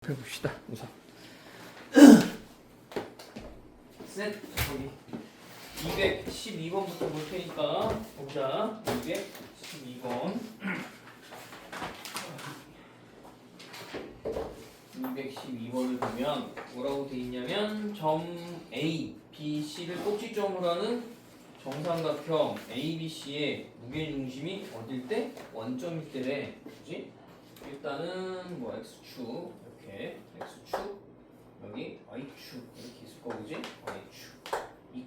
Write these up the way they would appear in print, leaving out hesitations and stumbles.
해봅시다. 우선 셋 거기 212번부터 볼 테니까 보자. 212번 212번을 보면 뭐라고 돼 있냐면 점 A, B, C를 꼭지점으로 하는 정삼각형 A, B, C의 무게중심이 어딜 때? 원점일 때래. 그치? 일단은 뭐 X축 이렇게 X축 여기 Y축 이렇게 있을 거고 그지? Y축 2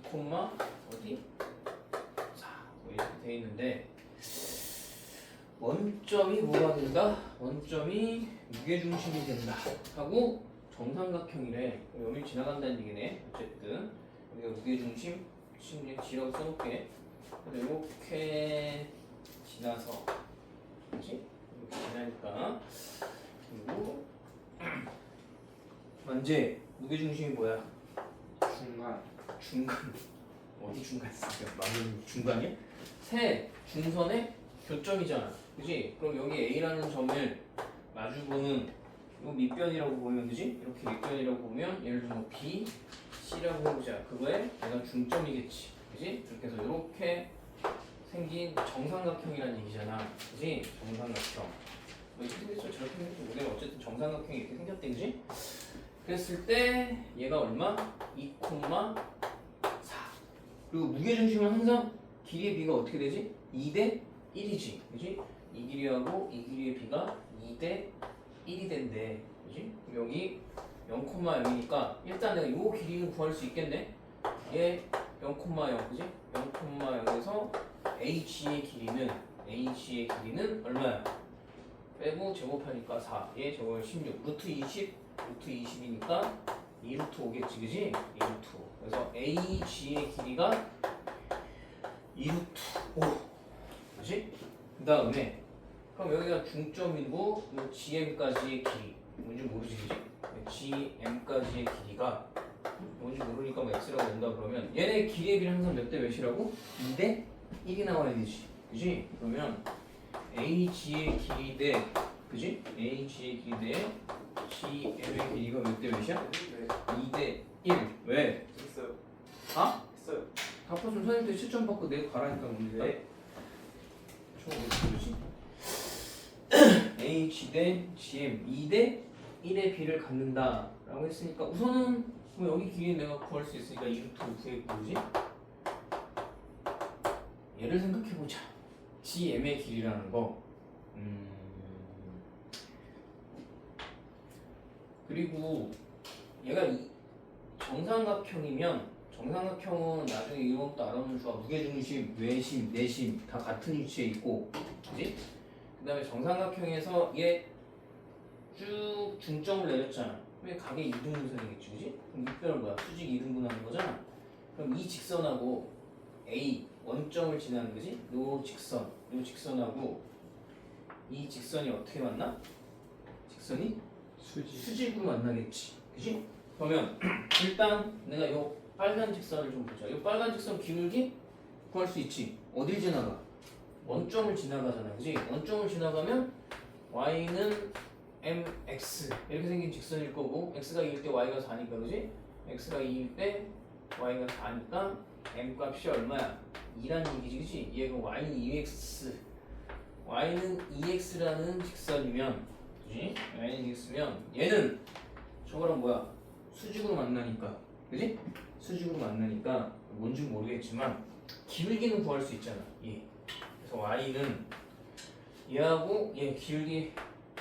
어디? 4 뭐 이렇게 돼 있는데 원점이 뭐가 된다? 원점이 무게중심이 된다 하고 정삼각형이래. 여기 지나간다는 얘기네. 어쨌든 우리가 무게중심 G라고 써놓게. 이렇게 지나서 그렇지? 이렇게 지나니까 그리고 먼저 무게중심이 뭐야? 중간 어디 중간 쓰냐? 맞는 중간이야? 세 중선의 교점이잖아. 그지? 그럼 여기 A라는 점을 마주보는 이거 밑변이라고 보면 그지? 이렇게 밑변이라고 보면 예를 들어 B, C라고 해보자. 그거에 얘가 중점이겠지. 그지? 이렇게 해서 이렇게 생긴 정삼각형이라는 얘기잖아. 그지? 정삼각형. 뭐 이렇게 생겼죠? 저렇게 생겼죠? 모델 어쨌든 정삼각형이 이렇게 생겼대. 그지? 그랬을 때 얘가 얼마? 2, 4 그리고 무게중심은 항상 길이의 비가 어떻게 되지? 2대 1이지. 그지? 이 길이하고 이 길이의 비가 2대 1이 된대. 그지? 여기 0,0이니까 일단 내가 이 길이는 구할 수 있겠네. 얘 0,0 그지? 0,0에서 HG의 길이는 얼마야? 빼고 제곱하니까 4. 얘 저거 16. 루트 20. 루트 20이니까 2루트 5겠지. 그지? 2루트 5. 그래서 AG의 길이가 2루트 5. 그지? 그 다음에 그럼 여기가 중점이고 GM까지의 길이 뭔지 모르지. 그지? GM까지의 길이가 뭔지 모르니까 뭐 X라고 된다 그러면 얘네 길이의 비는 항상 몇 대 몇이라고? 2대 1이 나와야 되지. 그지? 그러면 AG의 길이 대 그지? AG의 길이 대 GM의 길이가 몇 대 몇이야? 2대 1. 왜? 했어요. 아? 했어요. 답하면 선생님한테 실점 받고 내 가라니까 문제. 네. 총 어떻게 H 대 GM 2대 1의 비를 갖는다 라고 했으니까 우선은 뭐 여기 길이 내가 구할 수 있으니까 2루트 구했고 그지? 얘를 생각해보자. GM의 길이라는 거 그리고 얘가 정삼각형이면 정삼각형은 나중에 이런 것도 알아보면 좋아. 무게중심, 외심, 내심 다 같은 위치에 있고 그지? 그 다음에 정삼각형에서 얘 쭉 중점을 내렸잖아. 그럼 각의 이등분선이겠지. 그지? 그럼 밑변은 뭐야? 수직 이등분하는 거잖아. 그럼 이 직선하고 A 원점을 지나는 거지? 요 직선하고 이 직선이 어떻게 만나? 직선이 수직으로 만나겠지. 그지? 그러면 일단 내가 요 빨간 직선을 좀 보자. 요 빨간 직선 기울기 구할 수 있지. 어딜 지나가? 원점을 지나가잖아. 그지? 원점을 지나가면 y는 mx 이렇게 생긴 직선일 거고 x가 2일 때 y가 4니까 그지? x가 2일 때 y가 4니까 m 값이 얼마야? 2란 얘기지. 그지? 얘가 y는 2x y는 2x라는 직선이면 그지? y는 2x면 얘는 저거랑 뭐야? 수직으로 만나니까 그지? 수직으로 만나니까 뭔지 모르겠지만 길기는 구할 수 있잖아. 얘. 그래서 y는 얘하고 얘 길기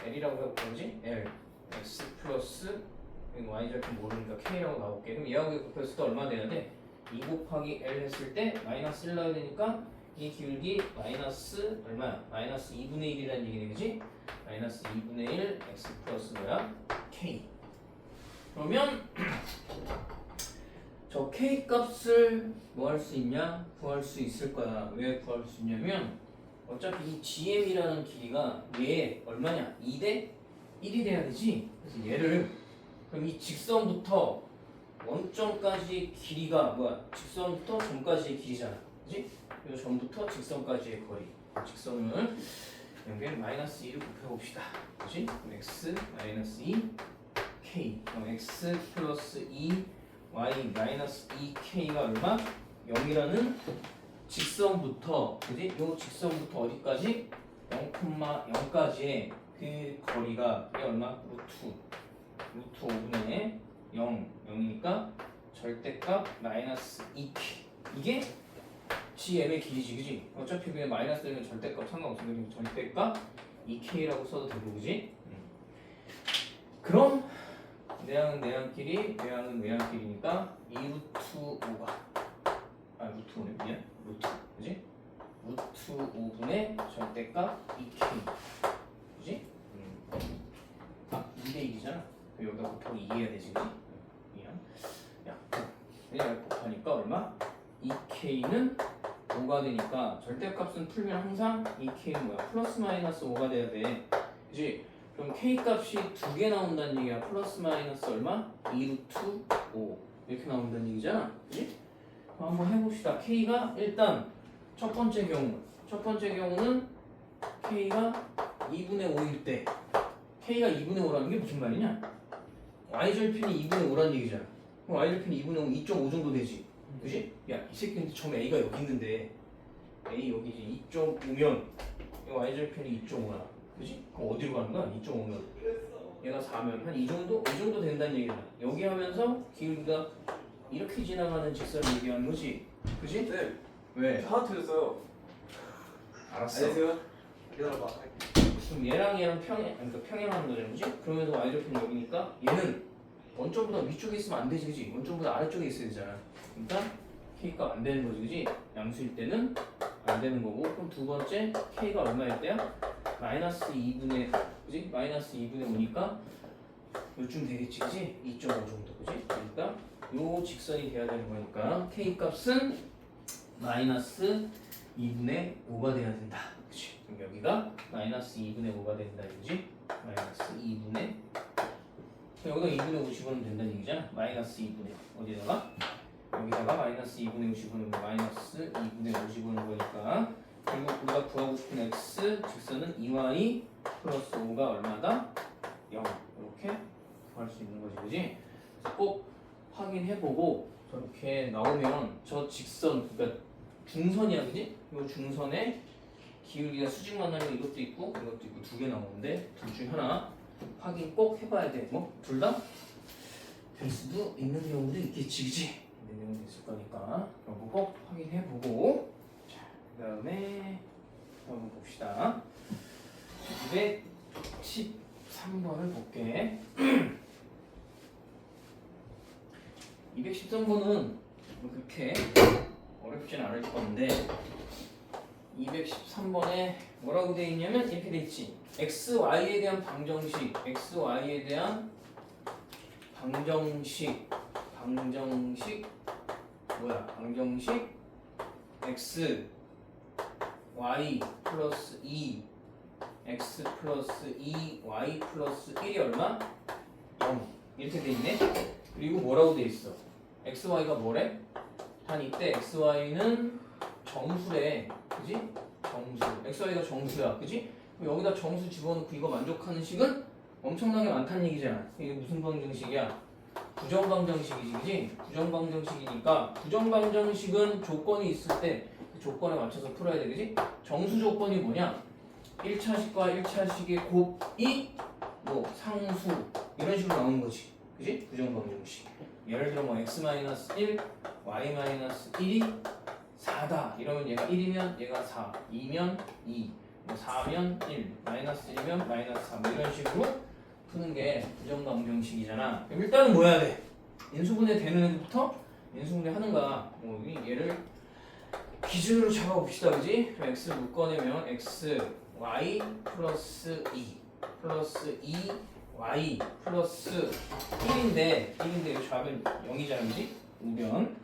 L이라고 해볼까 그지? L X 플러스 y 절대 모르니까 K라고 나올게. 그럼 얘하고 곱했을 때 얼마 돼야 돼? 2 곱하기 L 했을 때 마이너스 1 나야 되니까 이 기울기 마이너스 얼마야? 마이너스 2분의 1이라는 얘기네. 그지? 마이너스 2분의 1 X 플러스 뭐야? K. 그러면 저 K 값을 뭐 할 수 있냐? 구할 수 있을 거야. 왜 구할 수 있냐면 어차피 이 GM이라는 길이가 얘 얼마냐? 2대 1이 돼야 되지. 그래서 얘를 그럼 이 직선부터 원점까지의 길이가 뭐야? 직선부터 점까지의 길이잖아. 그지? 그래서 점부터 직선까지의 거리. 직선을 여기에 마이너스 2를 곱해봅시다. 그지? x 마이너스 2 2k 그럼 x 플러스 2y 마이너스 2k가 얼마? 0이라는 직선부터 그지? 요 직선부터 어디까지? 0,0까지의 그 거리가 이게 얼마? 루트 5분의 0 0이니까 절대값 마이너스 2k 이게 gm의 길이지 그지? 어차피 그냥 마이너스 되면 절대값 상관없어 그냥 절대값 2k라고 써도 되고 그지? 그럼 내항은 내항끼리 외항은 외항끼리니까 2루트 5가 루트 5네 미안 루트 그지? 루트 5분의 절대값 2k 그지? 2대 1이잖아 여기다 곱하기 2 해야 되지 그지? 미안 야 그냥 곱하니까 얼마? 2k는 5가 되니까 절대값은 풀면 항상 2k는 뭐야? 플러스 마이너스 5가 돼야 돼 그지? 그럼 k값이 2개 나온다는 얘기야 플러스 마이너스 얼마? 2루트 5 이렇게 나온다는 얘기잖아 그지? 그럼 한번 해봅시다 k가 일단 첫 번째 경우는 k가 2분의 5일 때 k가 2분의 5라는 게 무슨 말이냐? y절편이 2분의 5라는 얘기잖아 그럼 y절편이 2분의 5 2.5 정도 되지 그지? 야 이 새끼인데 처음에 a가 여기 있는데 a 여기지 2.5면 y절편이 2.5야 그지? 그럼 어디로 가는 거야? 2.5면 얘가 4면 한 이 정도 된다는 얘기잖아 여기 하면서 기울기가 이렇게 지나가는 직선을 얘기하는 거지 그지? 네. 왜? 하나 틀렸어요. 알았어 안녕하세요. 기다려봐. 그럼 얘랑 평행하는 거잖아 그지? 그러면서 y절편 여기니까 얘는 원점보다 위쪽에 있으면 안 되지 그지? 원점보다 아래쪽에 있어야 되잖아 그러니까 k가 안 되는 거지 그지? 양수일 때는 안 되는 거고 그럼 두 번째 k가 얼마일 때야? 마이너스 2분의 그지? 마이너스 2분의 5니까 요쯤 되겠지 그지? 2.5 정도 그지? 그러니까 요 직선이 돼야 되는 거니까 k 값은 마이너스 2분의 5가 돼야 된다 그치? 그럼 여기가 마이너스 2분의 5가 된다 이거지? 마이너스 2분의 여기다 2분의 5 집어넣으면 된다는 얘기잖아 마이너스 2분의 어디다가? 여기다가 마이너스 2분의 5 집어넣으면 마이너스 2분의 5 집어넣은 거니까 그리고 우리가 구하고 싶은 x 직선은 2y 플러스 5가 얼마다? 0 이렇게 구할 수 있는 거지 그지? 그래서 꼭 확인해보고 저렇게 나오면 저 직선 그러니까 중선이야 그지? 이 중선에 기울기가 수직 만나면 이것도 있고 두 개 나오는데 둘 중 하나 확인 꼭 해봐야 돼 뭐? 둘 다? 될 수도 있는 경우도 있겠지 그지? 있는 경우도 있을 거니까 그런 거 꼭 확인해보고 자 그 다음에 한번 봅시다 213번을 볼게 213번은 그렇게 어렵진 않을 건데 213번에 뭐라고 되어 있냐면 이렇게 되어 있지 x, y에 대한 방정식 x, y에 대한 방정식 뭐야 방정식 x, y 플러스 2 x 플러스 2 y 플러스 1이 얼마? 0 이렇게 돼 있네 그리고 뭐라고 돼 있어 x, y가 뭐래? 단 이때 x, y는 정수래 그지? 정수 x, y가 정수야 그지? 여기다 정수 집어넣고 이거 만족하는 식은 엄청나게 많다는 얘기잖아 이게 무슨 방정식이야? 부정방정식이지 그지? 부정방정식이니까 부정방정식은 조건이 있을 때 그 조건에 맞춰서 풀어야 돼 그지? 정수 조건이 뭐냐? 1차식과 1차식의 곱이 뭐 상수 이런 식으로 나오는 거지 그지? 부정방정식 예를 들어 뭐 x-1 y-1이 4다 이러면 얘가 1이면 얘가 4 2면 2 뭐 4면 1 마이너스 1이면 마이너스 3 이런 식으로 푸는 게 부정방정식이잖아 그럼 일단은 뭐 해야 돼? 인수분해 되는 애부터 인수분해 하는 거야 얘를 기준으로 잡아봅시다 그지? 그럼 x를 묶어내면 x y 플러스 2 플러스 2 y 플러스 1인데 이 좌변 0이잖아 그지? 우변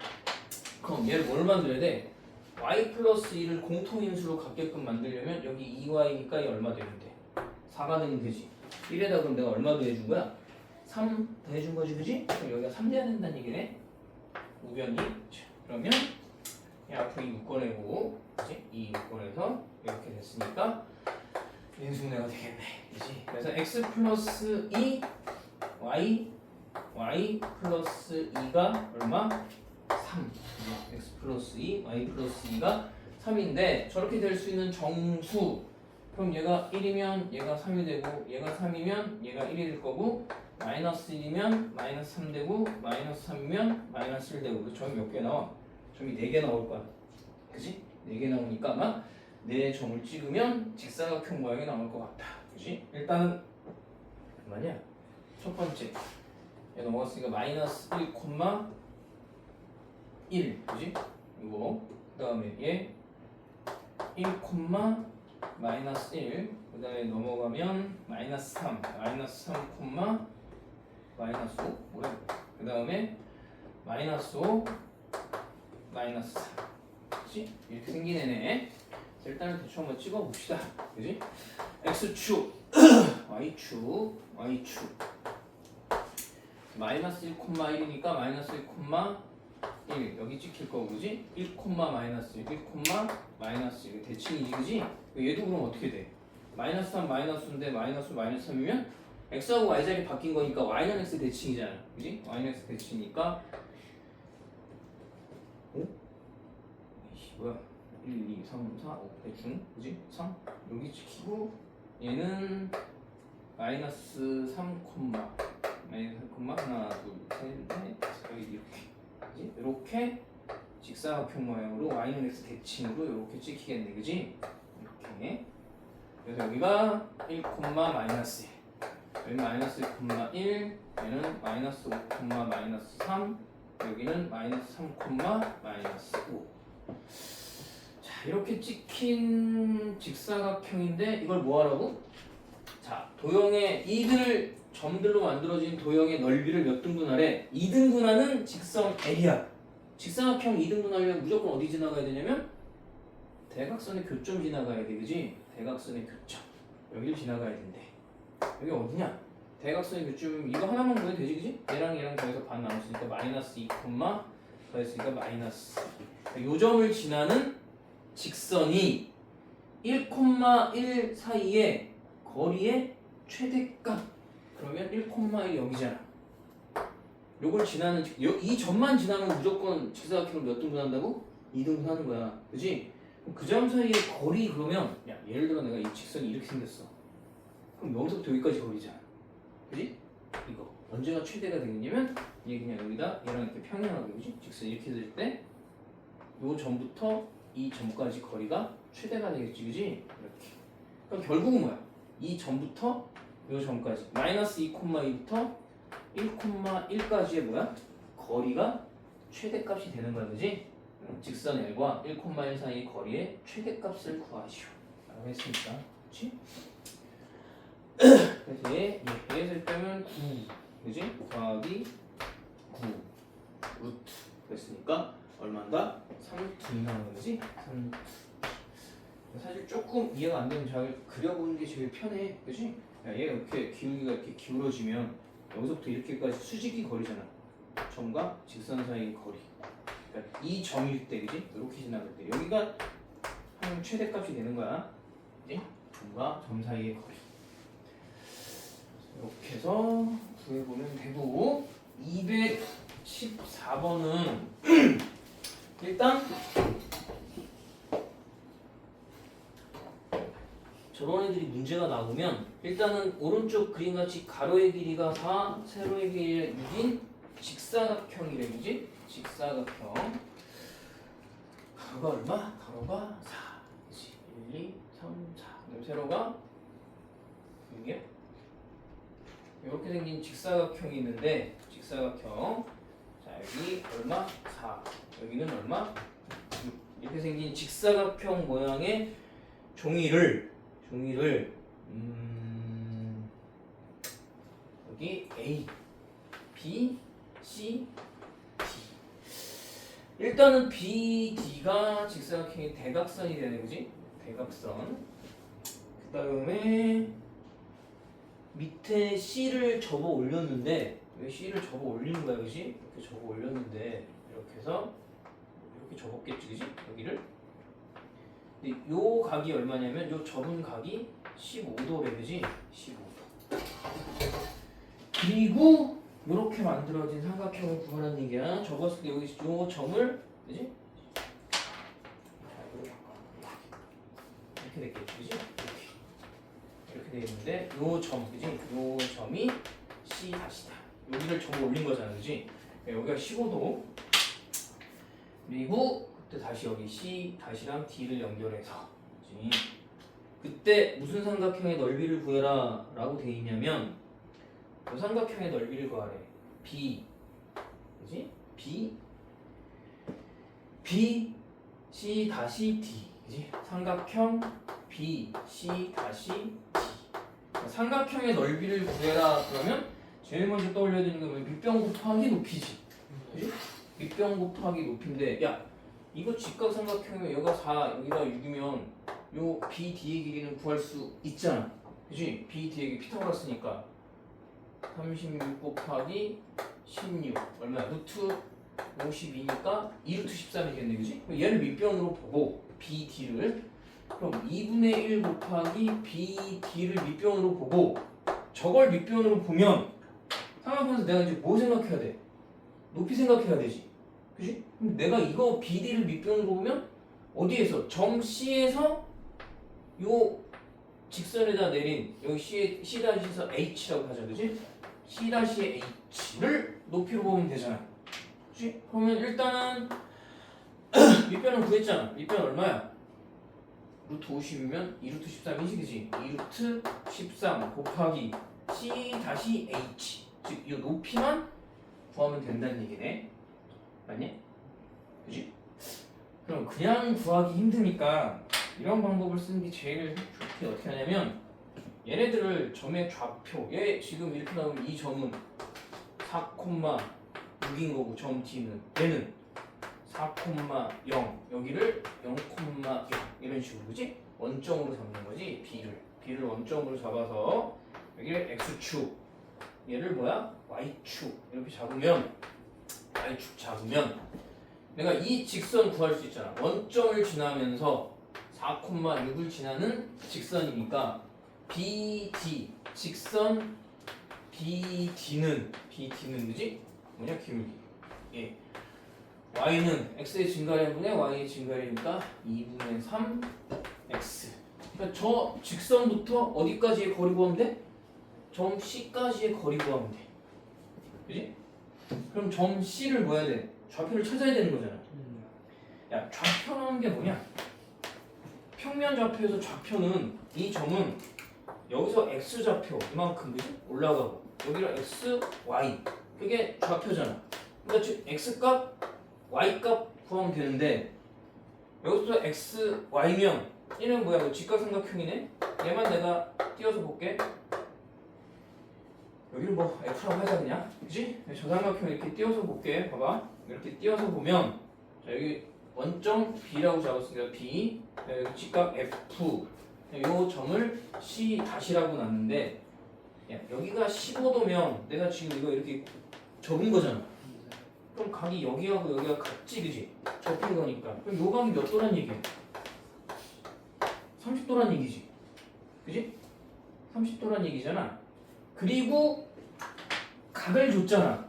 그럼 얘를 뭘 만들어야 돼? y 플러스 2를 공통인수로 갖게끔 만들려면 여기 2y니까 이 얼마 되면 돼? 4가 되면 되지 1에다 그럼 내가 얼마 더해준 거야? 3 더해준 거지 그지? 그럼 여기가 3 돼야 된다는 얘기네 우변이 자, 그러면 앞으로 2 묶어내고 그치? 2 묶어내서 이렇게 됐으니까 인수분해가 되겠네 그치? 그래서 x 플러스 2 y y 플러스 2가 얼마? 3. x 플러스 2, y 플러스 2가 3인데 저렇게 될 수 있는 정수. 그럼 얘가 1이면 얘가 3이 되고 얘가 3이면 얘가 1이 될 거고 마이너스 1이면 마이너스 3 되고 마이너스 3이면 마이너스 1 되고. 점이 몇 개 나와? 점이 4개 나올 거야. 그지? 4개 나오니까 아마 4점을 찍으면 직사각형 모양이 나올 것 같다. 그지? 일단은 얼마냐? 첫 번째 얘 넘어갔으니까 마이너스 1, 1 그지? 이거 그 다음에 얘 1, 마이너스 1 그 다음에 넘어가면 마이너스 3 마이너스 3, 마이너스 5 뭐야? 그 다음에 마이너스 5 마이너스 4 그지? 이렇게 생긴 애네. 일단은 대충 한번 찍어봅시다. 그지? x축 y축 마이너스 1, 1이니까 마이너스 1, 1 여기 찍힐 거고 그지? 1, 마이너스 1, 1, 마이너스 1 대칭이지 그지? 얘도 그럼 어떻게 돼? 마이너스 3 마이너스인데 마이너스 3이면 x하고 y 자리 바뀐 거니까 y는 x 대칭이잖아 그지? y는 x 대칭이니까 오? 이씨 뭐야 1, 2, 3, 4, 5 대충 그지? 3 여기 찍히고 얘는 마이너스 3, 하나 둘 셋 넷 여기 이렇게 그지? 이렇게 직사각형 모양으로 y는 x 대칭으로 이렇게 찍히겠네 그지? 이렇게 그래서 여기가 1, 마이너스 1 여기 마이너스 1, 얘는 마이너스 5, 마이너스 3 여기는 마이너스 3, 마이너스 5 자 이렇게 찍힌 직사각형인데 이걸 뭐 하라고? 자 도형의 이들 점들로 만들어진 도형의 넓이를 몇 등분하래? 2등분하는 직선 L이야. 직사각형 2등분하려면 무조건 어디 지나가야 되냐면 대각선의 교점 지나가야 돼 그지? 대각선의 교점 여기를 지나가야 된대. 여기 어디냐? 대각선의 교점 이거 하나만 보면 되지 그지? 얘랑 더해서 반 나눴으니까 마이너스 2, 더했으니까 마이너스 요 점을 지나는 직선이 1,1 사이의 거리의 최대값 그러면 1,1이 여기잖아. 요걸 지나는 이 점만 지나면 무조건 직사각형을 몇 등분 한다고? 2등분 하는 거야. 그지? 그 점 사이의 거리 그러면 야 예를 들어 내가 이 직선이 이렇게 생겼어. 그럼 여기서부터 여기까지 거리잖아. 그지? 이거 언제가 최대가 되겠냐면 얘 그냥 여기다 얘랑 이렇게 평행하게 그지? 직선 이렇게 될 때 요 점부터 이 점까지 거리가 최대가 되겠지 그지? 이렇게. 그럼 결국은 뭐야? 이 점부터 요 점까지 마이너스 2,2부터 1,1까지의 뭐야? 거리가 최대값이 되는 거야 그지? 직선 L과 1,1 사이의 거리의 최대값을 구하시오 라고 했으니까 그치? 그래서 얘를 빼면 9 그지? 더하기 9 루트 그랬으니까 얼마인가? 3루트 나오는 거지? 3루트 사실 조금 이해가 안 되면 잘 그려보는 게 제일 편해 그지? 야, 얘가 이렇게 기울기가 이렇게 기울어지면 여기서부터 이렇게까지 수직이 거리잖아. 점과 직선 사이의 거리. 그러니까 이 점일 때, 그지? 이렇게 지나갈 때 여기가 한 최대값이 되는 거야. 그지? 점과 점 사이의 거리. 이렇게 해서 구해보면 되고 214번은 일단 저런 애들이 문제가 나오면 일단은 오른쪽 그림같이 가로의 길이가 4, 세로의 길이가 6인 직사각형이래 그지? 직사각형 가로가 얼마? 가로가 4 그치? 1, 2, 3, 4 그다음 세로가 6이야? 이렇게 생긴 직사각형이 있는데 직사각형 자 여기 얼마? 4 여기는 얼마? 6 이렇게 생긴 직사각형 모양의 종이를 여기 A, B, C, D 일단은 B, D가 직사각형의 대각선이 되네 그지? 대각선 그 다음에 밑에 C를 접어 올렸는데 왜 C를 접어 올리는 거야 그지? 이렇게 접어 올렸는데 이렇게 해서 이렇게 접었겠지 그지? 여기를 근데 요 각이 얼마냐면 요 접은 각이 15도래 그지? 15도 그리고 이렇게 만들어진 삼각형을 구하라는 얘기야. 적었을 때 여기 요 점을, 그지? 이렇게 됐겠지, 그지? 이렇게 돼 있는데 요 점, 그지? 요 점이 C 다시다. 여기를 점을 올린 거잖아, 그지? 여기가 15도. 그리고 그때 다시 여기 C 다시랑 D를 연결해서, 그지? 그때 무슨 삼각형의 넓이를 구해라 라고 돼 있냐면 요 삼각형의 넓이를 구하래. B, 그지? B C 다시 D, 그지? 삼각형 B C 다시 D. 삼각형의 넓이를 구해라 그러면 제일 먼저 떠올려야 되는 건 밑변 곱하기 높이지, 그지? 밑변 곱하기 높이인데, 야 이거 직각 삼각형이면 여기가 4 여기가 6이면 요 BD의 길이는 구할 수 있잖아, 그지? BD의 길이 피타고라스니까 36 곱하기 16 얼마야? 루트 52니까 2루트 13이겠네, 그지? 얘를 밑변으로 보고 BD를, 그럼 2분의 1 곱하기 BD를 밑변으로 보고 저걸 밑변으로 보면 삼각형에서 내가 이제 뭐 생각해야 돼? 높이 생각해야 되지, 그지? 그럼 내가 이거 BD를 밑변으로 보면 어디에서? 점 C에서 요 직선에다 내린 여기 C-에서 H라고 하자, 그지? C-H를 높이로 보면 되잖아, 그지? 그러면 일단은 밑변은 구했잖아. 밑변 얼마야? 루트 50이면 2루트 13이지, 그지? 2루트 13 곱하기 C-H, 즉 이 높이만 구하면 된다는 얘기네, 맞니? 그지? 그럼 그냥 구하기 힘드니까 이런 방법을 쓰는 게 제일 좋게. 어떻게 하냐면 얘네들을 점의 좌표, 얘 지금 이렇게 나오면 이 점은 4,6인 거고 점 D는 얘는 4,0 여기를 0,0 이런 식으로, 그지? 원점으로 잡는 거지. B를 원점으로 잡아서 여기를 X축, 얘를 뭐야? Y축 이렇게 잡으면, Y축 잡으면 내가 이 직선 구할 수 있잖아. 원점을 지나면서 4,6을 지나는 직선이니까 BD 직선 BD는 그지? 뭐냐? 기울기. 예. Y는 X의 증가량분의 Y의 증가량이니까 2분의 3 X. 그러니까 저 직선부터 어디까지의 거리 구하면 돼? 점 C까지의 거리 구하면 돼, 그지? 그럼 점 C를 뭐 해야 돼? 좌표를 찾아야 되는 거잖아. 야, 좌표라는 게 뭐냐? 평면 좌표에서 좌표는 이 점은 여기서 X 좌표 이만큼, 그지? 올라가고 여기를 X, Y 그게 좌표잖아. 그러니까 즉 X 값, Y 값 구하면 되는데 여기서 X, Y면 얘는 뭐야? 직각삼각형이네? 얘만 내가 띄워서 볼게. 여기를 뭐 F라고 하자 그냥, 그지? 저 삼각형 이렇게 띄워서 볼게. 봐봐, 이렇게 띄워서 보면 자, 여기 원점 B라고 잡았으니까 B, 여기 직각 F, 요 점을 C 다시라고 놨는데, 야, 여기가 15도면 내가 지금 이거 이렇게 접은 거잖아. 그럼 각이 여기하고 여기가 같지, 그지? 접힌 거니까. 그럼 요 각이 몇 도란 얘기야? 30도란 얘기지, 그지? 30도란 얘기잖아. 그리고 각을 줬잖아.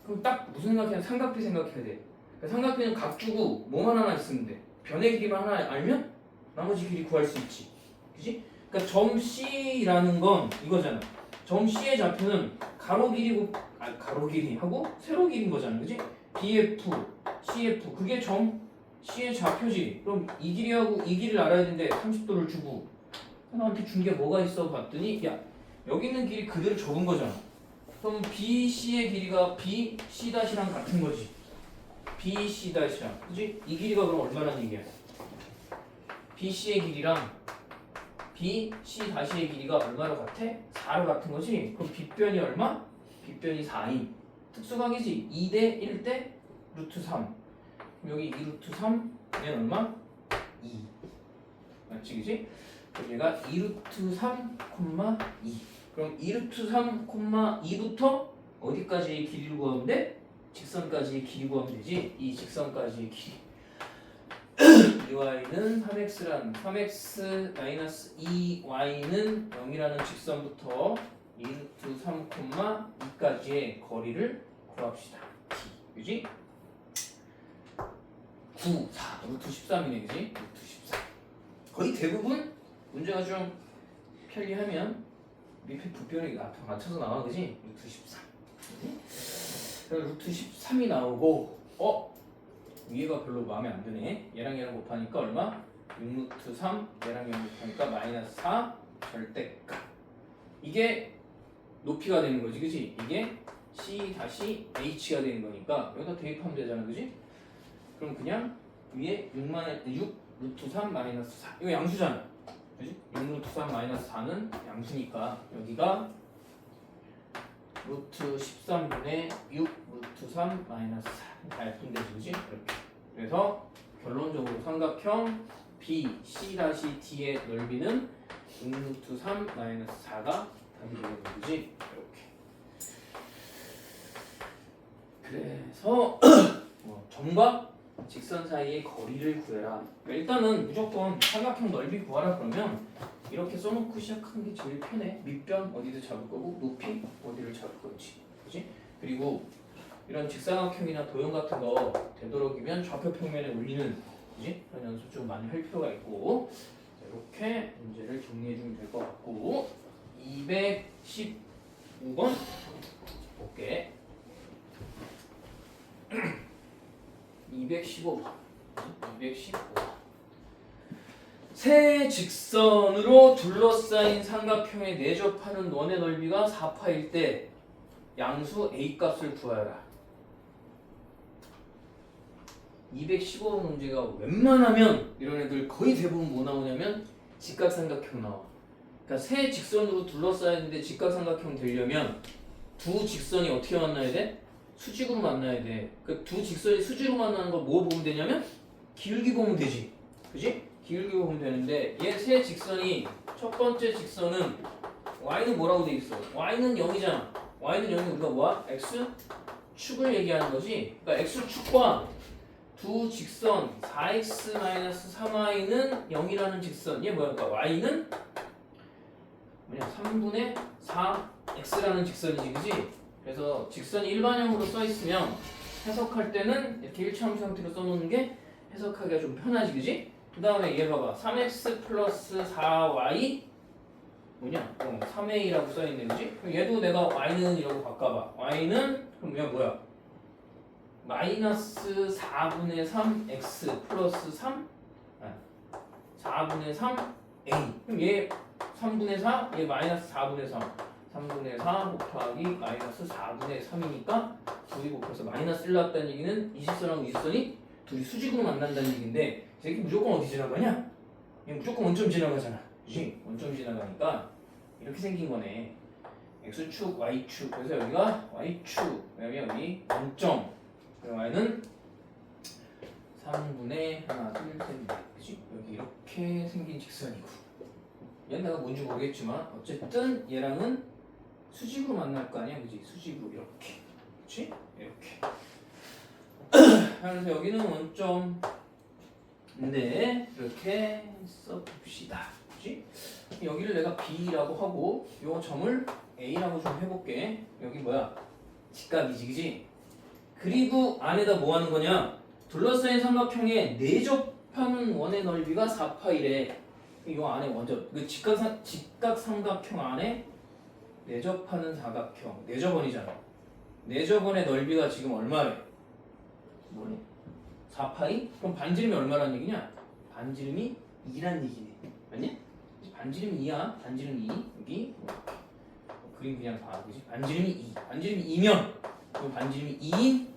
그럼 딱 무슨 생각해야 돼? 삼각비 생각해야 돼. 그러니까 삼각비는 각 주고 뭐만 하나 있으면 돼. 변의 길이만 하나 알면 나머지 길이 구할 수 있지, 그지? 그러니까 점 C라는 건 이거잖아. 점 C의 좌표는 가로 길이고, 가로 길이하고 세로 길인 거잖아, 그지? BF, CF 그게 점 C의 좌표지. 그럼 이 길이하고 이 길이를 알아야 되는데 30도를 주고 나한테 준 게 뭐가 있어 봤더니, 야 여기 있는 길이 그대로 적은 거잖아. 그럼 BC의 길이가 BC-랑 같은 거지. BC-랑, 그지? 이 길이가 그럼 얼마란 얘기야? BC의 길이랑 BC-의 길이가 얼마로 같아? 4로 같은 거지? 그럼 빗변이 얼마? 빗변이 4인 특수각이지. 2대 1대 루트 3. 그럼 여기 2루트 3면 얼마? 2. 맞지, 그지? 그럼 얘가 2루트 3, 2. 그럼 2루트 3, 2부터 어디까지의 길이를 구하면 돼? 직선까지의 길이 구하면 되지. 이 직선까지의 길이. 이 y는 3x라는 3x-2y는 0이라는 직선부터 2루트 3, 2까지의 거리를 구합시다. 그지? 9, 4, 루트 13이네, 그지? 루트 13. 거의 대부분 문제가 좀 편리하면 밑에 부피율이 맞춰서 나와, 그지? 루트 13. 그래서 루트 13이 나오고, 위에가 별로 마음에 안 드네. 얘랑 얘랑 곱하니까 얼마? 6루트 3, 얘랑 얘랑 곱하니까 마이너스 4 절대값. 이게 높이가 되는 거지, 그지? 이게 C 다시 H가 되는 거니까 여기다 대입하면 되잖아, 그지? 그럼 그냥 위에 6 루트 3 마이너스 4 이거 양수잖아, 그지? 6 루트 3 마이너스 4는 양수니까 여기가 루트 13분의 6 루트 3 마이너스 4 다 F인 되지, 그지? 이렇게. 그래서 결론적으로 삼각형 BC-D의 넓이는 6 루트 3 마이너스 4가 답이 되는 거지, 이렇게. 그래서 점과 직선 사이의 거리를 구해라. 일단은 무조건 삼각형 넓이 구하라 그러면 이렇게 써놓고 시작하는 게 제일 편해. 밑변 어디를 잡을 거고 높이 어디를 잡을 거지, 그렇지? 그리고 이런 직사각형이나 도형 같은 거 되도록이면 좌표 평면에 올리는, 그렇지? 그런 연습 좀 많이 할 필요가 있고. 자, 이렇게 문제를 정리해 주면 될 것 같고 215번 볼게. 215번. 세 직선으로 둘러싸인 삼각형에 내접하는 원의 넓이가 4파일 때 양수 A 값을 구하라. 215번 문제가 웬만하면 이런 애들 거의 대부분 뭐 나오냐면 직각삼각형 나와. 그러니까 세 직선으로 둘러싸였는데 직각삼각형 되려면 두 직선이 어떻게 만나야 돼? 수직으로 만나야 돼. 그 두 직선이 수직으로 만나는 걸 뭐 보면 되냐면 기울기 보면 되지, 그지? 기울기 보면 되는데 얘 세 직선이 첫 번째 직선은 y는 뭐라고 돼 있어? y는 0이잖아. y는 0이 우리가 뭐야? x 축을 얘기하는 거지. 그러니까 x 축과 두 직선 4x-3y는 0이라는 직선. 얘 뭐야? 그러니까 y는 뭐냐? 3분의 4x라는 직선이지, 그지? 그래서 직선이 일반형으로 써 있으면 해석할 때는 이렇게 일차함수 형태로 써놓는 게 해석하기가 좀 편하지, 그지? 그 다음에 얘 봐봐. 3x 플러스 4y 뭐냐? 3a라고 써있네, 그지? 그럼 얘도 내가 y는 이라고 바꿔봐. y는 그럼 얘 뭐야? 마이너스 4분의 3x 플러스 3 4분의 3a. 그럼 얘 3분의 4, 얘 마이너스 4분의 3 3분의 4 곱하기 마이너스 4분의 3이니까 둘이 곱해서 마이너스 1 나왔다는 얘기는 20선하고 20선이 둘이 수직으로 만난다는 얘기인데 이게 무조건 어디 지나가냐? 얘 무조건 원점 지나가잖아, 그치? 원점 지나가니까 이렇게 생긴 거네. x축, y축. 그래서 여기가 y축, 그다음에 여기 원점. 그리고 y는 3분의 1, 2, 3, 4, 그치? 여기 이렇게 생긴 직선이고 얘는 내가 뭔지 모르겠지만 어쨌든 얘랑은 수직으로 만날 거 아니야, 그치? 수직으로 이렇게, 그치? 이렇게. 그래서 여기는 원점인데 이렇게 써봅시다, 그치? 여기를 내가 B라고 하고 요 점을 A라고 좀 해볼게. 여기 뭐야? 직각이지, 그치? 그리고 안에다 뭐 하는 거냐? 둘러싸인 삼각형에 내접하는 원의 넓이가 4파이래. 이 안에 먼저 그 직각삼각형 안에 내접하는 사각형 내접원이잖아. 내접원의 넓이가 지금 얼마래? 뭐래? 4파이? 그럼 반지름이 얼마란 얘기냐? 반지름이 2란 얘기네. 맞냐? 반지름이 2야. 반지름이 2. 여기 그림 그냥 봐. 그지? 반지름이 2. 반지름이 2면 그럼 반지름이 2인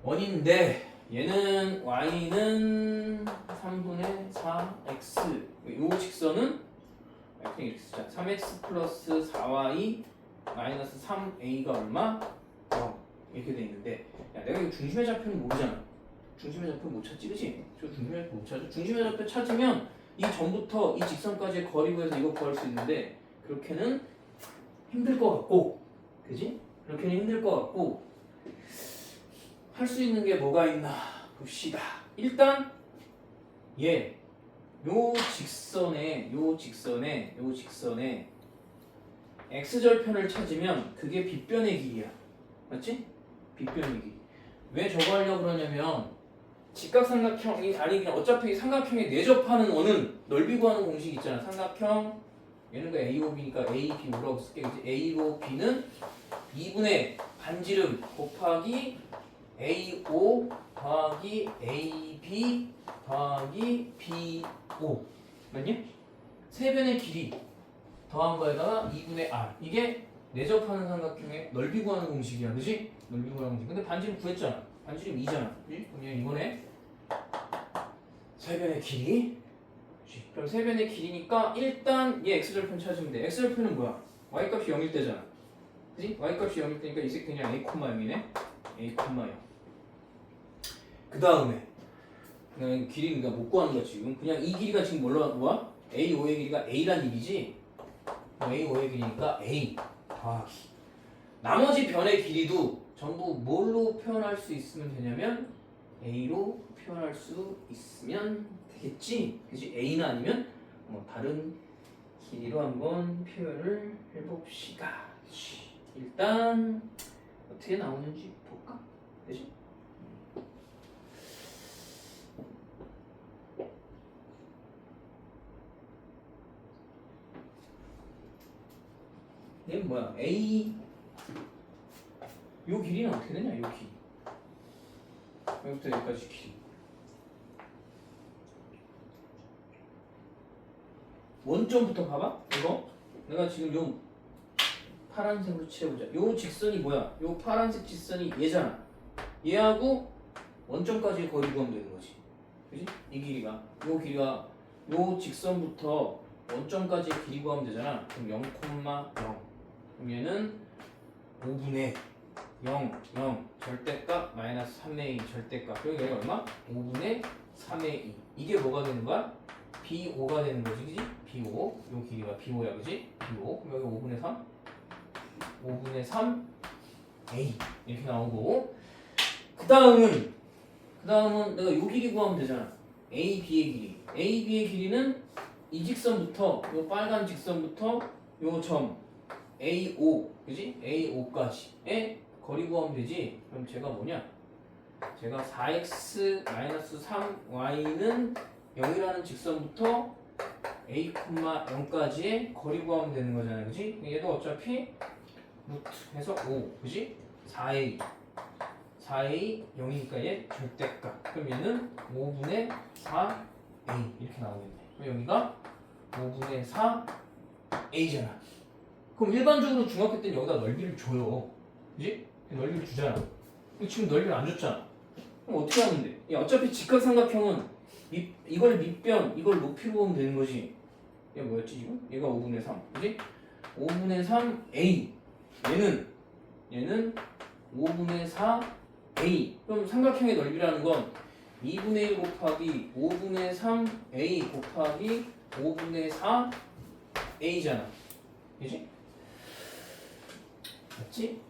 원인데 얘는 y는 3분의 4x. 요 직선은 그냥 이렇게 쓰자. 3x 플러스 4y 마이너스 3a가 얼마? 0 이렇게 돼 있는데 야 내가 이거 중심의 좌표는 모르잖아. 중심의 좌표 못 찾지, 그치? 저 중심의 좌표 못 찾아. 중심의 좌표 찾으면 이 점부터 이 직선까지의 거리 구해서 이거 구할 수 있는데 그렇게는 힘들 것 같고, 그지? 그렇게는 힘들 것 같고 할 수 있는 게 뭐가 있나 봅시다. 일단 요 직선에 x절편을 찾으면 그게 빗변의 길이야. 맞지? 빗변의 길이. 왜 저거 하려고 그러냐면 직각삼각형이 아니 그냥 어차피 삼각형에 내접하는 원은 넓이 구하는 공식 있잖아. 삼각형 얘는 그 A, O, B니까 A, B, O라고 쓸게. 그치? A, O, B는 2분의 반지름 곱하기 A, O 더하기 A, B 더하기 B, O 맞니? 세 변의 길이 더한 거에다가 2분의 R 이게 내접하는 삼각형의 넓이 구하는 공식이야. 그지? 넓이 구하는 공식. 근데 반지름 구했잖아. 반지름 2잖아. 그지? 그럼 이번에 세 변의 길이 그럼 세 변의 길이니까 일단 얘 x절편 찾으면 돼. x절편은 뭐야? y값이 0일 때잖아. 그지? y값이 0일 때니까 이 색 그냥 a,0이네. a,0. 그 다음에 그냥 길이는 그러니까 못 구하는 거야 지금. 그냥 이 길이가 지금 뭐야? a5의 길이가 a란 얘기지. a5의 길이니까 a 더하기 나머지 변의 길이도 전부 뭘로 표현할 수 있으면 되냐면 a로 표현할 수 있으면 되겠지. 그치? a는 아니면 뭐 다른 길이로 한번 표현을 해봅시다. 일단 어떻게 나오는지 볼까? 그치? 얘는 뭐야? A 요 길이는 어떻게 되냐? 요 길이 여기부터 여기까지 길이 원점부터 봐봐. 이거 내가 지금 요 파란색으로 칠해보자. 요 직선이 뭐야? 요 파란색 직선이 얘잖아. 얘하고 원점까지 거리 구하면 되는 거지. 그지? 이 길이가 요 길이가 요 직선부터 원점까지 길이 구하면 되잖아. 그럼 0,0 그럼 얘는 5분의 0, 0 절대값 마이너스 3의 2 절대값. 그리고 얘가 얼마? 5분의 3의 2. 이게 뭐가 되는 거야? B5가 되는 거지, 그지? B5. 요 길이가 B5야, 그지? B5. 그럼 여기 5분의 3? 5분의 3 A 이렇게 나오고 그 다음은 내가 요 길이 구하면 되잖아. A, B의 길이. A, B의 길이는 이 직선부터 요 빨간 직선부터 요 점 A5 그지? A5까지의 거리 구하면 되지. 그럼 제가 뭐냐? 제가 4x-3y는 0이라는 직선부터 a, 0까지의 거리 구하면 되는 거잖아요. 그지? 얘도 어차피 루트 해서 5 그지? 4a 0이니까 얘 절대값. 그럼 얘는 5분의 4a 이렇게 나오겠네. 그럼 여기가 5분의 4a잖아. 그럼 일반적으로 중학교 때는 여기다 넓이를 줘요. 그지? 넓이를 주잖아. 근데 지금 넓이를 안 줬잖아. 그럼 어떻게 하면 돼? 야, 어차피 직각삼각형은 이걸 밑변, 이걸 높이로 보면 되는 거지. 얘 뭐였지 지금? 얘가 5분의 3, 그지? 5분의 3a. 얘는 5분의 4a. 그럼 삼각형의 넓이라는 건 2분의 1 곱하기 5분의 3a 곱하기 5분의 4a잖아. 그지? 맞지?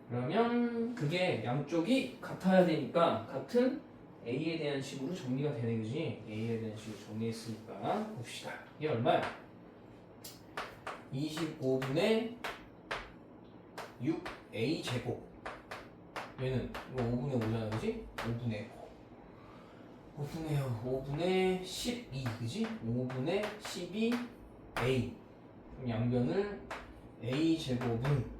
그러면 그게 양쪽이 같아야 되니까 같은 A에 대한 식으로 정리가 되는 거지. A에 대한 식으로 정리했으니까 봅시다. 이게 얼마야? 25분의 6A 제곱. 얘는 이거 5분의 5잖아, 그지? 5분의 12, 그지? 5분의 12A. 그럼 양변을 A 제곱은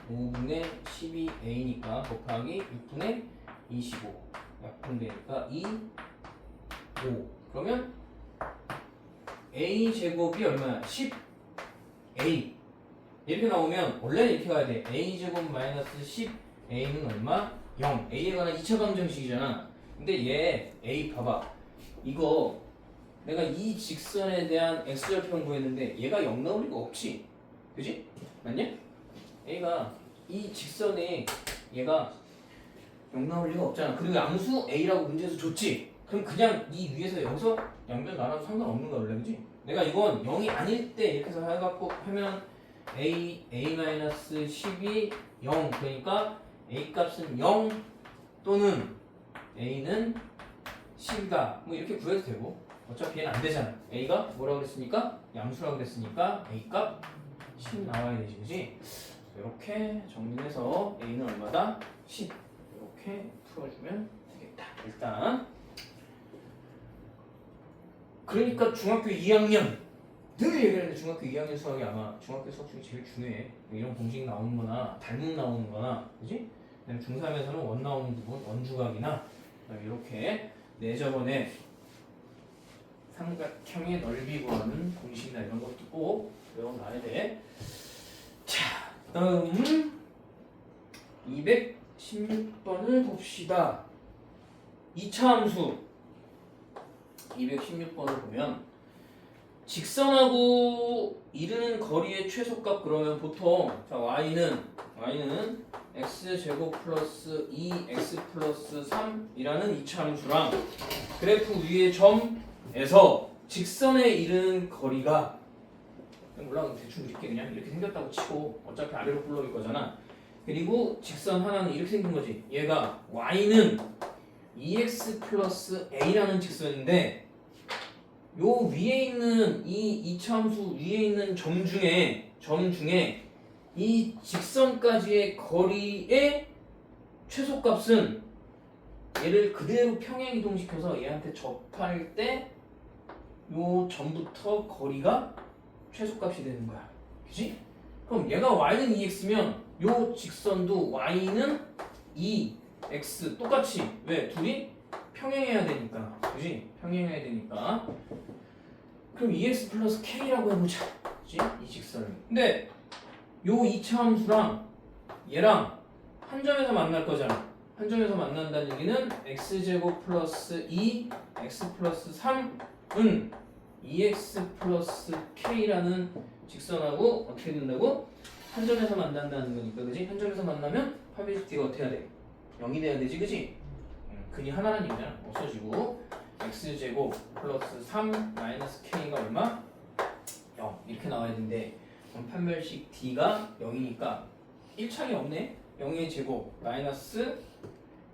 5분의 12A니까 곱하기 6분의 25. 약분되니까 2, 5. 그러면 A 제곱이 얼마야? 10A. 이렇게 나오면 원래는 이렇게 가야 돼. A 제곱 마이너스 10A는 얼마? 0. A에 관한 2차 방정식이잖아. 근데 얘 A 봐봐. 이거 내가 이 직선에 대한 x절편 구했는데 얘가 0 나올 리가 없지. 그지? 맞냐? A가 이 직선에 얘가 0 나올 리가 없잖아. 그리고 양수 A라고 문제에서 줬지. 그럼 그냥 이 위에서 여기서 양변 나눠도 상관없는 거야 원래. 그지? 내가 이건 0이 아닐 때 이렇게 해서 해갖고 하면 A-12 0 그러니까 A 값은 0 또는 A는 10이다 뭐 이렇게 구해도 되고 어차피 얘는 안 되잖아. A가 뭐라고 그랬으니까 양수라고 그랬으니까 A 값 10 나와야 되지, 그지? 이렇게 정리해서 A는 얼마다? 10. 이렇게 풀어주면 되겠다. 일단 그러니까 중학교 2학년 늘 얘기하는데 중학교 2학년 수학이 아마 중학교 수학 중에 제일 중요해. 이런 공식 나오는 거나 닮음 나오는 거나, 그지? 그다음에 중3에서는 원 나오는 부분, 원주각이나 이렇게 내저번에 삼각형의 넓이 구하는 공식이나 이런 것도 꼭 외워놔야 돼. 자, 다음 216번을 봅시다. 2차 함수 216번을 보면 직선하고 이르는 거리의 최소값 그러면 보통 자 y는 x제곱 플러스 2x 플러스 3이라는 2차 함수랑 그래프 위의 점에서 직선에 이르는 거리가 몰라 대충 이렇게 그냥 이렇게 생겼다고 치고 어차피 아래로 굴러올 거잖아. 그리고 직선 하나는 이렇게 생긴 거지. 얘가 y는 2x 플러스 a라는 직선인데 요 위에 있는 이 2차 함수 위에 있는 점 중에 이 직선까지의 거리의 최소값은 얘를 그대로 평행 이동시켜서 얘한테 접할 때 요 점부터 거리가 최소값이 되는 거야. 그치? 그럼 얘가 y는 2x면 요 직선도 y는 2x 똑같이 왜? 둘이 평행해야 되니까. 그치? 평행해야 되니까. 그럼 2x 플러스 k라고 해보자. 그치? 이 직선을. 근데 요 2차 함수랑 얘랑 한 점에서 만날 거잖아. 한 점에서 만난다는 얘기는 x제곱 플러스 2 x 플러스 3은 2x 플러스 k라는 직선하고 어떻게 된다고? 한 점에서 만난다는 거니까, 그지? 한 점에서 만나면 파비리티가 어떻게 해야 돼? 0이 돼야 되지, 그지? 근이 하나는 얘기잖아. 없어지고 x제곱 플러스 3 마이너스 k가 얼마? 0 이렇게 나와야 되는데 그럼 판별식 d가 0이니까 1창이 없네. 0의 제곱 마이너스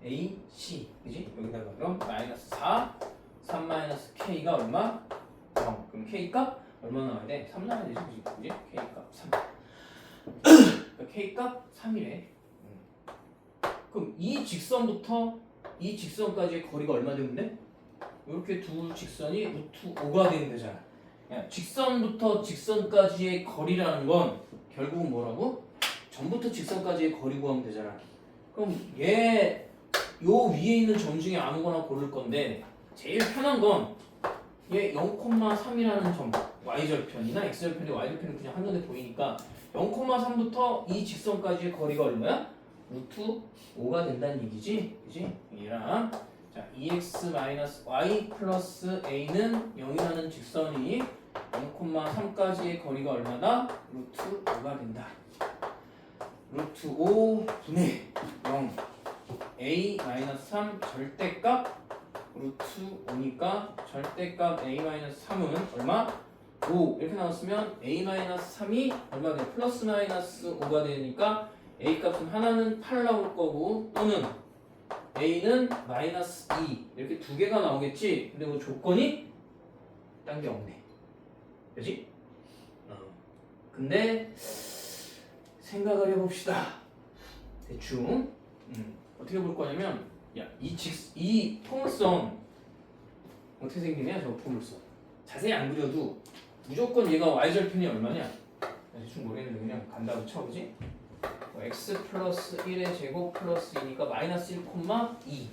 ac 그지? 여기다가 그럼 마이너스 4 3 마이너스 k가 얼마? 0 그럼 k값 얼마 나와야 돼? 3 나와야 되지 그지? k값 3 그러니까 k값 3이래. 그럼 이 직선부터 이 직선까지의 거리가 얼마 되면 돼? 이렇게 두 직선이 루트 5가 되면 되잖아. 야, 직선부터 직선까지의 거리라는 건 결국은 뭐라고? 점부터 직선까지의 거리 구하면 되잖아. 그럼 얘 요 위에 있는 점 중에 아무거나 고를 건데 제일 편한 건 얘 0,3이라는 점 y절편이나 x절편이 y절편이 그냥 한눈에 보이니까 0,3부터 이 직선까지의 거리가 얼마야? 루트 5가 된다는 얘기지? 그지? 얘랑 자 2x-y 플러스 a는 0이라는 직선이 0,3까지의 거리가 얼마다? 루트 5가 된다. 루트 5분의 0 a-3 절대값 루트 5니까 절대값 a-3은 얼마? 5 이렇게 나왔으면 a-3이 얼마 돼? 플러스 마이너스 5가 되니까 a 값은 하나는 8 나올 거고 또는 a는 마이너스 2 이렇게 두 개가 나오겠지. 근데 그 조건이 딴 게 없네. 그지? 근데 생각을 해봅시다. 대충 어떻게 볼 거냐면 야, 이 포물선 어떻게 생기냐? 저 포물선 자세히 안 그려도 무조건 얘가 y절편이 얼마냐? 대충 모르겠는데 그냥 간다고 쳐, 그지? x 플러스 1의 제곱 플러스 2니까 마이너스 1,2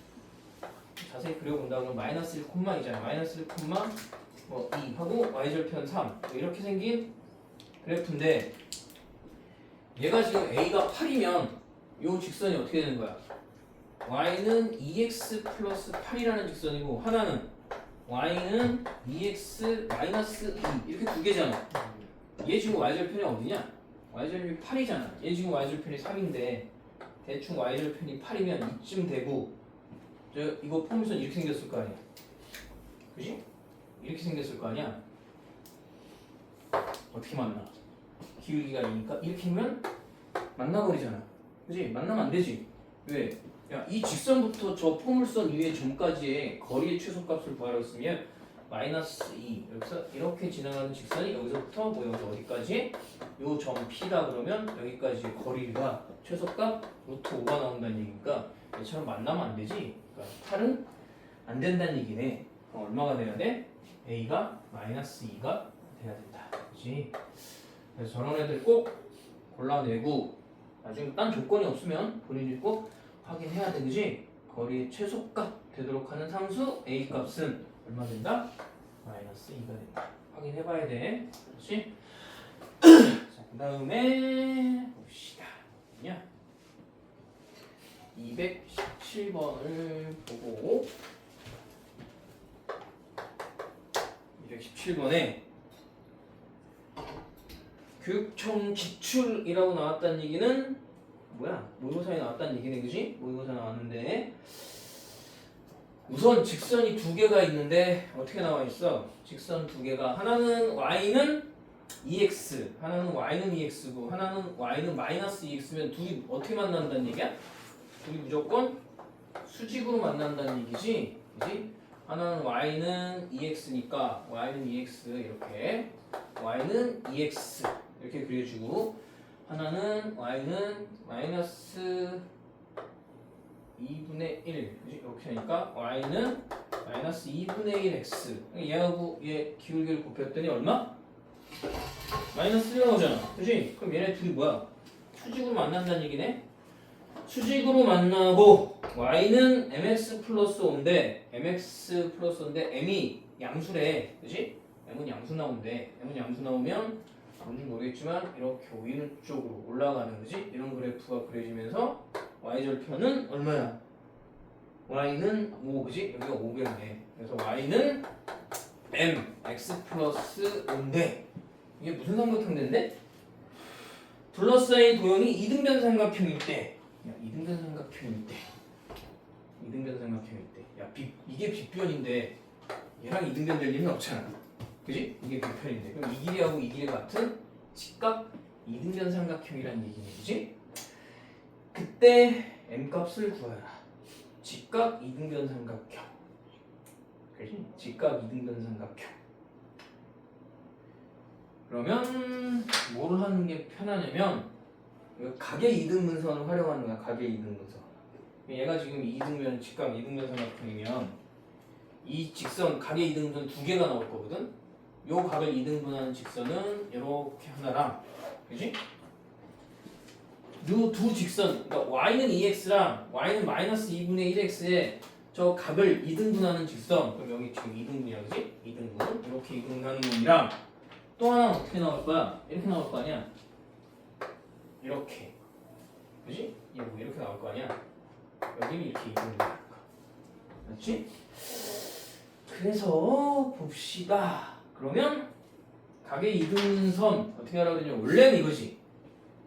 자세히 그려본다 그러면 마이너스 1,2잖아. 마이너스 1,2 하고 y절편 3 이렇게 생긴 그래프인데 얘가 지금 a가 8이면 이 직선이 어떻게 되는 거야? y는 2x 플러스 8이라는 직선이고 하나는 y는 2x 마이너스 2 이렇게 두 개잖아. 얘 지금 y절편이 어디냐? y절편이 8이잖아. 얘 지금 y절편이 3인데 대충 y절편이 8이면 이쯤 되고 저 이거 포물선 이렇게 생겼을 거 아니야. 그지? 이렇게 생겼을 거 아니야. 어떻게 만나? 기울기가 2니까 이렇게 하면 만나버리잖아. 그지? 만나면 안 되지. 왜? 야, 이 직선부터 저 포물선 위의 점까지의 거리의 최소값을 구하라고 했으면 마이너스 2 여기서 이렇게 지나가는 직선이 여기서부터 뭐 여기 어디까지? 요 점 P다 그러면 여기까지 거리가 최소값 루트 5가 나온다는 얘기니까 얘처럼 만나면 안 되지. 그러니까 8은 안 된다는 얘기네. 그럼 얼마가 돼야 돼? A가 마이너스 2가 돼야 된다. 그렇지? 그래서 저런 애들 꼭 골라내고 나중에 딴 조건이 없으면 본인이 꼭 확인해야 돼. 그지? 거리의 최소값 되도록 하는 상수 A 값은 얼마 된다? 마이너스 2가 된다. 확인해봐야 돼. 그렇지? 자, 그 다음에 봅시다. 217번을 보고 217번에 교육청 지출이라고 나왔다는 얘기는 뭐야? 모의고사에 나왔다는 얘기네, 그지? 모의고사 나왔는데 우선 직선이 두 개가 있는데 어떻게 나와 있어? 직선 두 개가 하나는 y는 2x, 하나는 y는 2x고 하나는 y는 마이너스 2x면 둘이 어떻게 만난다는 얘기야? 둘이 무조건 수직으로 만난다는 얘기지, 그지? 하나는 y는 2x니까 y는 2x 이렇게 y는 2x 이렇게 그려주고 하나는 y는 마이너스 2분의 1 이렇게 하니까 y는 마이너스 2분의 1x 얘하고 얘 기울기를 곱했더니 얼마? 마이너스 1이 나오잖아. 그치? 그럼 얘네 둘이 뭐야? 수직으로 만난다는 얘기네? 수직으로 만나고 y는 mx 플러스 5인데 mx 플러스 5인데 m이 양수래. 그치? m은 양수 나오는데 m은 양수 나오면 뭔지 모르겠지만 이렇게 오른쪽으로 올라가는 거지? 이런 그래프가 그려지면서 y절편은 얼마야? y는 5, 그지? 여기가 5겠네. 그래서 y는 m x 플러스 5인데 이게 무슨 삼각형인데? 둘러싸인 도형이 이등변 삼각형일 때, 야 이등변 삼각형일 때, 이등변 삼각형일 때, 야 이게 빗변인데 얘랑 이등변 될 리는 없잖아. 그지? 이게 빗변인데 그럼 이 길이하고 이 길이 같은 직각 이등변 삼각형이라는 얘기네, 그지? 그때 m 값을 구하라. 직각 이등변 삼각형, 그지? 직각 이등변 삼각형. 그러면 뭘 하는 게 편하냐면 각의 이등분선을 활용하는 거야. 각의 이등분선. 얘가 지금 이등변 직각 이등변 삼각형이면 이 직선 각의 이등분선 두 개가 나올 거거든. 요 각을 이등분하는 직선은 이렇게 하나랑, 그지? 요 두 직선, 그러니까 y는 2x랑 y는 마이너스 2분의 1x에 저 각을 이등분하는 직선, 그럼 여기 지금 이등분이야, 그지? 이등분, 이렇게 이등분하는 놈이랑 또 하나 어떻게 나올 거야? 이렇게 나올 거 아니야? 이렇게, 그지? 얘 뭐 이렇게 나올 거 아니야? 여기는 이렇게 이등분할 거야, 그렇지? 그래서 봅시다. 그러면 각의 이등분선 어떻게 하라고 했냐? 원래는 이거지.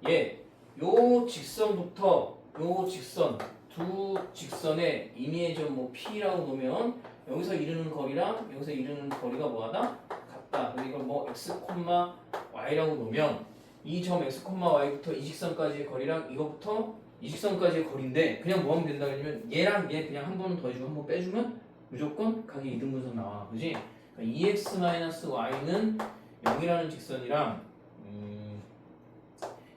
얘 요 직선부터 요 직선 두 직선의 임의의 점 뭐 P라고 놓으면 여기서 이르는 거리랑 여기서 이르는 거리가 뭐하다? 같다. 그리고 이걸 뭐 x, y라고 놓으면 이 점 x, y부터 이 직선까지의 거리랑 이거부터 이 직선까지의 거리인데 그냥 뭐 하면 된다 그러면 얘랑 얘 그냥 한 번 더해주고 한 번 빼주면 무조건 각의 이등분선 나와. 그지? 그러니까 2x-y는 0이라는 직선이랑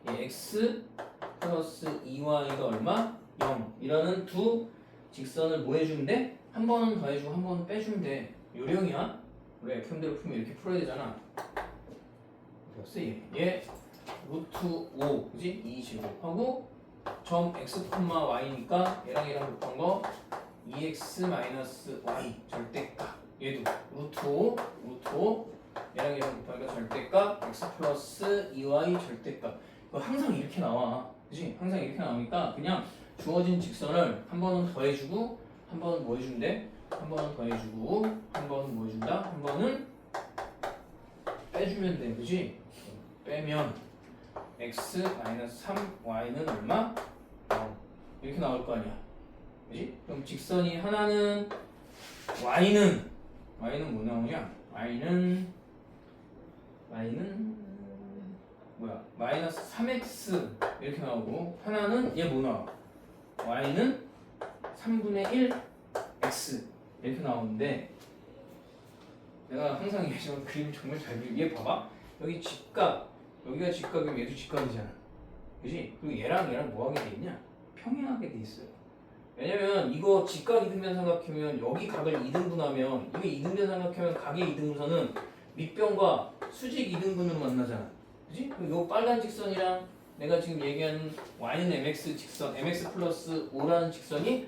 x 플러스 2y가 얼마? 0이라는 두 직선을 뭐 해주면 돼? 한 번은 더해주고 한 번은 빼주면 돼. 요령이야. 우리 fm대로 풀면 이렇게 풀어야 되잖아. 그래서 얘 루트 5, 그지? 2제곱하고 점 x, y니까 얘랑 얘랑 곱한 거 2x-y 절대값. 얘도 루트 5 얘랑 얘랑 곱하니까 절대값 x 플러스 2y 절대값. 이거 항상 이렇게 나와, 그지? 항상 이렇게 나오니까 그냥 주어진 직선을 한 번은 더해주고 한 번은 뭐 해주면 돼? 한 번은 더해주고 한 번은 뭐 해준다? 한 번은 빼주면 돼, 그지? 빼면 x-3y는 얼마? 0 이렇게 나올 거 아니야, 그지? 그럼 직선이 하나는 y는 뭐 나오냐? y는 뭐야? 마이너스 3x 이렇게 나오고 하나는 얘 뭐 나와? y는 3분의 1 x 이렇게 나오는데 내가 항상 얘기하지만 그림 정말 잘 그려. 얘 봐봐. 여기 직각, 여기가 직각이면 얘도 직각이잖아. 그지? 그리고 얘랑 뭐 하게 돼 있냐? 평행하게 돼 있어요. 왜냐면 이거 직각 이등변 삼각형이면 여기 각을 2등분하면 이거 이등변 삼각형은 각의 이등분선은 밑변과 수직 이등분으로 만나잖아. 그지? 그럼 요 빨간 직선이랑 내가 지금 얘기하는 y는 mx 직선, mx 플러스 5라는 직선이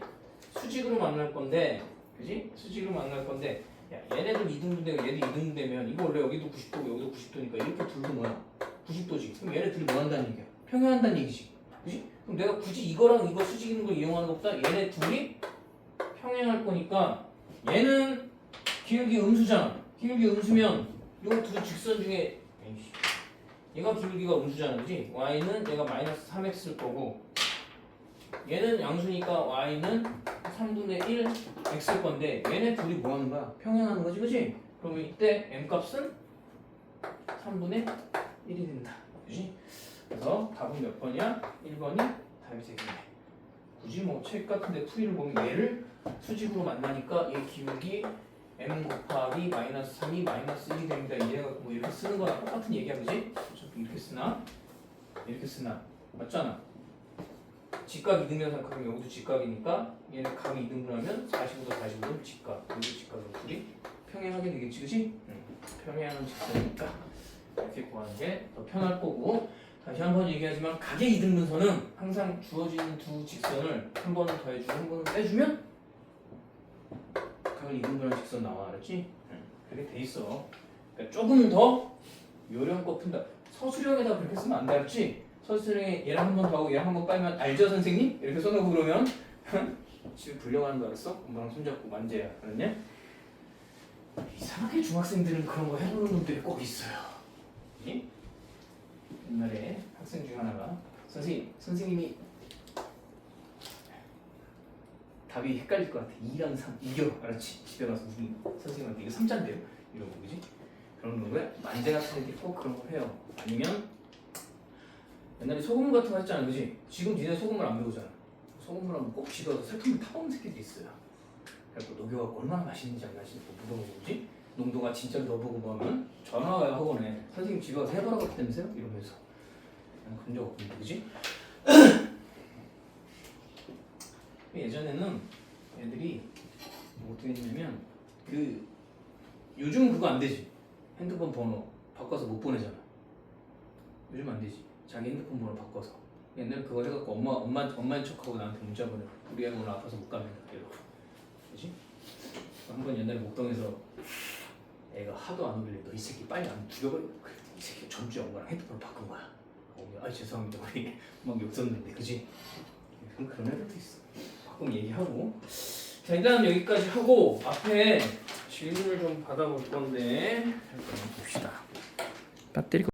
수직으로 만날 건데, 그지? 수직으로 만날 건데, 야, 얘네들 2등분되고 얘도 2등분되면 이거 원래 여기도 90도고 여기도 90도니까 이렇게 둘도 뭐야? 90도지. 그럼 얘네 둘이 뭐 한다는 얘기야? 평행한다는 얘기지. 그지? 그럼 내가 굳이 이거랑 이거 수직 있는 걸 이용하는 것보다 얘네 둘이 평행할 거니까 얘는 기울기 음수잖아. 기울기 음수면 요 두 직선 중에 얘가 기울기가 음수잖아. 그지? y는 얘가 마이너스 3x일 거고 얘는 양수니까 y는 3분의 1 x일 건데 얘네 둘이 뭐 하는 거야? 평행하는 거지. 그지? 그러면 이때 m값은 3분의 1이 된다. 그지? 그래서 답은 몇 번이야? 1번이 답이 되겠네. 굳이 뭐 책 같은데 풀이를 보면 얘를 수직으로 만나니까 얘 기울기 m 곱하기 마이너스 3이 마이너스 1이 됩니다. 이래가 뭐 이렇게 쓰는 거랑 똑같은 얘기야. 그지? 어차피 이렇게 쓰나 맞잖아. 직각 이등변 삼각형 여기도 직각이니까 얘는 각이 2등분하면 45도 45도 직각 여기도 직각으로 둘이 평행하게 되겠지. 그지? 평행하는 직선이니까 이렇게 구하는 게 더 편할 거고 다시 한번 얘기하지만 각의 이등분선은 항상 주어지는 두 직선을 한 번은 더해주고 한 번은 빼주면 각을 이등분한 직선 나와. 알았지? 그렇게 돼 있어. 그러니까 조금 더 요령껏 푼다. 서술형에다 그렇게 쓰면 안 돼. 알았지? 서술형에 얘랑 한 번 더 하고 얘랑 한 번 빼면 알죠 선생님? 이렇게 써놓고 그러면 지금 불려가는 거 알았어? 엄마랑 손잡고 만재야. 알았냐? 이상하게 중학생들은 그런 거 해보는 놈들이 꼭 있어요. 예? 옛날에 학생 중 하나가 선생님이 답이 헷갈릴 것 같아. 2랑 3 이겨. 알았지? 집에 가서 무슨 선생님한테 이거 3자인데요? 이러고 그지? 그런 거에 만재 같은 애들이 꼭 그런 걸 해요. 아니면 옛날에 소금 같은 거 했잖아. 그지? 지금 니네 소금을 안 배우잖아. 소금을 하면 꼭 집에 가서 설탕을 타먹는 새끼들이 있어요. 그래서 녹여갖고 얼마나 맛있는지 안 맛있는지 묻어보고 그지? 농도가 진짜로 넣어보고 뭐 하면 전화 와요 학원에. 선생님 집에 가서 해보라고 했다면서요? 이러면서 그냥 그런 적 없는데 그지? 예전에는 애들이 뭐 어떻게 했냐면 그 요즘 그거 안 되지. 핸드폰 번호 바꿔서 못 보내잖아. 요즘 안 되지. 자기 핸드폰 번호 바꿔서. 옛날에 그거 해갖고 엄마인 척하고 나한테 문자 보내. 우리 애가 오늘 아파서 못 가면 이러고. 그지? 한번 옛날에 목동에서 애가 하도 안 오길래 너 이 새끼 빨리 안 죽여버려. 그래, 이 새끼 전주에 엄마랑 핸드폰을 바꾼 거야. 아 죄송합니다. 우리 막 욕썼는데 그지? 그런 애들도 있어. 가끔 얘기하고. 자 일단 여기까지 하고 앞에 질문을 좀 받아볼 건데 한번 봅시다. 배터리가